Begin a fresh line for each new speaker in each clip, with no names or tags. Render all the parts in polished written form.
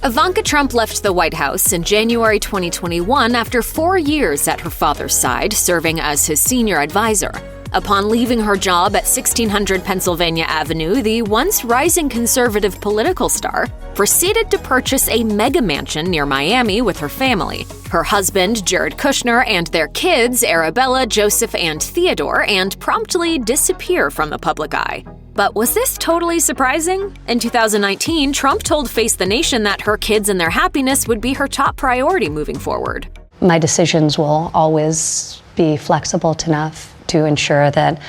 Ivanka Trump left the White House in January 2021 after 4 years at her father's side, serving as his senior advisor. Upon leaving her job at 1600 Pennsylvania Avenue, the once rising conservative political star proceeded to purchase a mega mansion near Miami with her family, her husband, Jared Kushner, and their kids, Arabella, Joseph, and Theodore, and promptly disappear from the public eye. But was this totally surprising? In 2019, Trump told Face the Nation that her kids and their happiness would be her top priority moving forward.
My decisions will always be flexible enough to ensure that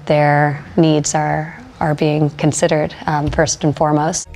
their needs are being considered first and foremost.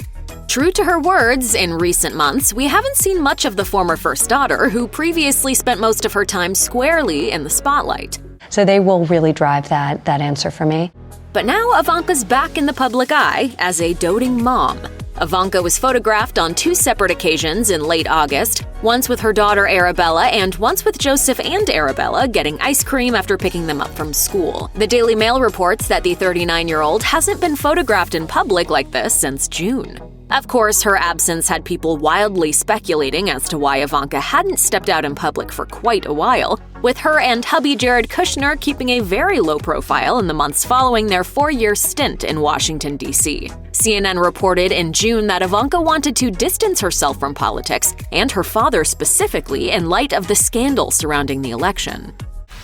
True to her words, in recent months, we haven't seen much of the former first daughter, who previously spent most of her time squarely in the spotlight.
So they will really drive that answer for me.
But now Ivanka's back in the public eye as a doting mom. Ivanka was photographed on 2 separate occasions in late August, once with her daughter Arabella and once with Joseph and Arabella getting ice cream after picking them up from school. The Daily Mail reports that the 39-year-old hasn't been photographed in public like this since June. Of course, her absence had people wildly speculating as to why Ivanka hadn't stepped out in public for quite a while, with her and hubby Jared Kushner keeping a very low profile in the months following their 4-year stint in Washington, D.C. CNN reported in June that Ivanka wanted to distance herself from politics, and her father specifically, in light of the scandal surrounding the election.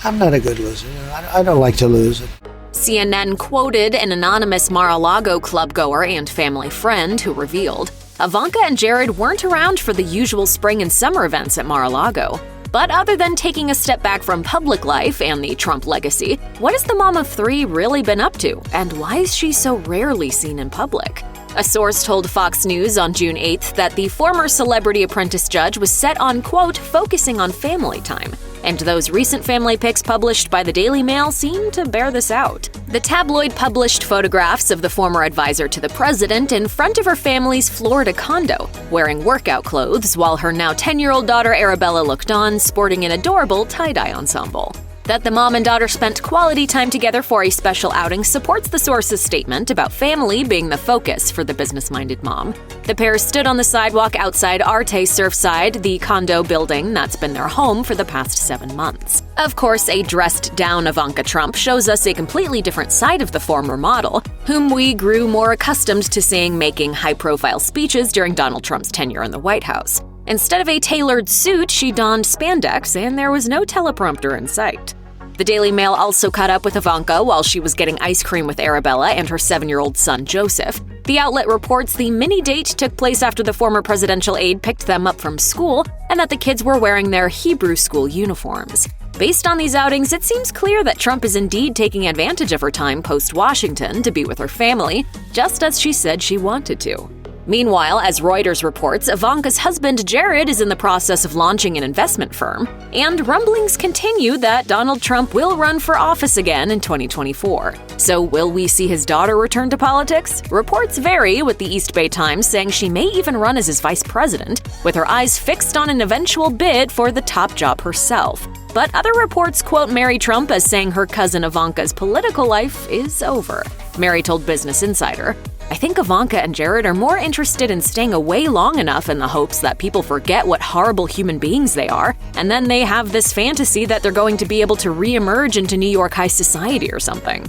I'm not a good loser. I don't like to lose.
CNN quoted an anonymous Mar-a-Lago clubgoer and family friend who revealed, Ivanka and Jared weren't around for the usual spring and summer events at Mar-a-Lago. But other than taking a step back from public life and the Trump legacy, what has the mom of 3 really been up to? And why is she so rarely seen in public? A source told Fox News on June 8th that the former Celebrity Apprentice judge was set on, quote, focusing on family time. And those recent family pics published by the Daily Mail seem to bear this out. The tabloid published photographs of the former advisor to the president in front of her family's Florida condo, wearing workout clothes, while her now 10-year-old daughter Arabella looked on, sporting an adorable tie-dye ensemble. That the mom and daughter spent quality time together for a special outing supports the source's statement about family being the focus for the business-minded mom. The pair stood on the sidewalk outside Arte Surfside, the condo building that's been their home for the past 7 months. Of course, a dressed-down Ivanka Trump shows us a completely different side of the former model, whom we grew more accustomed to seeing making high-profile speeches during Donald Trump's tenure in the White House. Instead of a tailored suit, she donned spandex, and there was no teleprompter in sight. The Daily Mail also caught up with Ivanka while she was getting ice cream with Arabella and her 7-year-old son Joseph. The outlet reports the mini-date took place after the former presidential aide picked them up from school and that the kids were wearing their Hebrew school uniforms. Based on these outings, it seems clear that Trump is indeed taking advantage of her time post-Washington to be with her family, just as she said she wanted to. Meanwhile, as Reuters reports, Ivanka's husband Jared is in the process of launching an investment firm, and rumblings continue that Donald Trump will run for office again in 2024. So will we see his daughter return to politics? Reports vary, with the East Bay Times saying she may even run as his vice president, with her eyes fixed on an eventual bid for the top job herself. But other reports quote Mary Trump as saying her cousin Ivanka's political life is over. Mary told Business Insider, I think Ivanka and Jared are more interested in staying away long enough in the hopes that people forget what horrible human beings they are, and then they have this fantasy that they're going to be able to re-emerge into New York high society or something.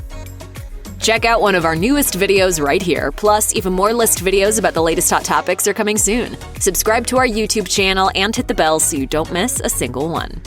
Check out one of our newest videos right here. Plus, even more list videos about the latest hot topics are coming soon. Subscribe to our YouTube channel and hit the bell so you don't miss a single one.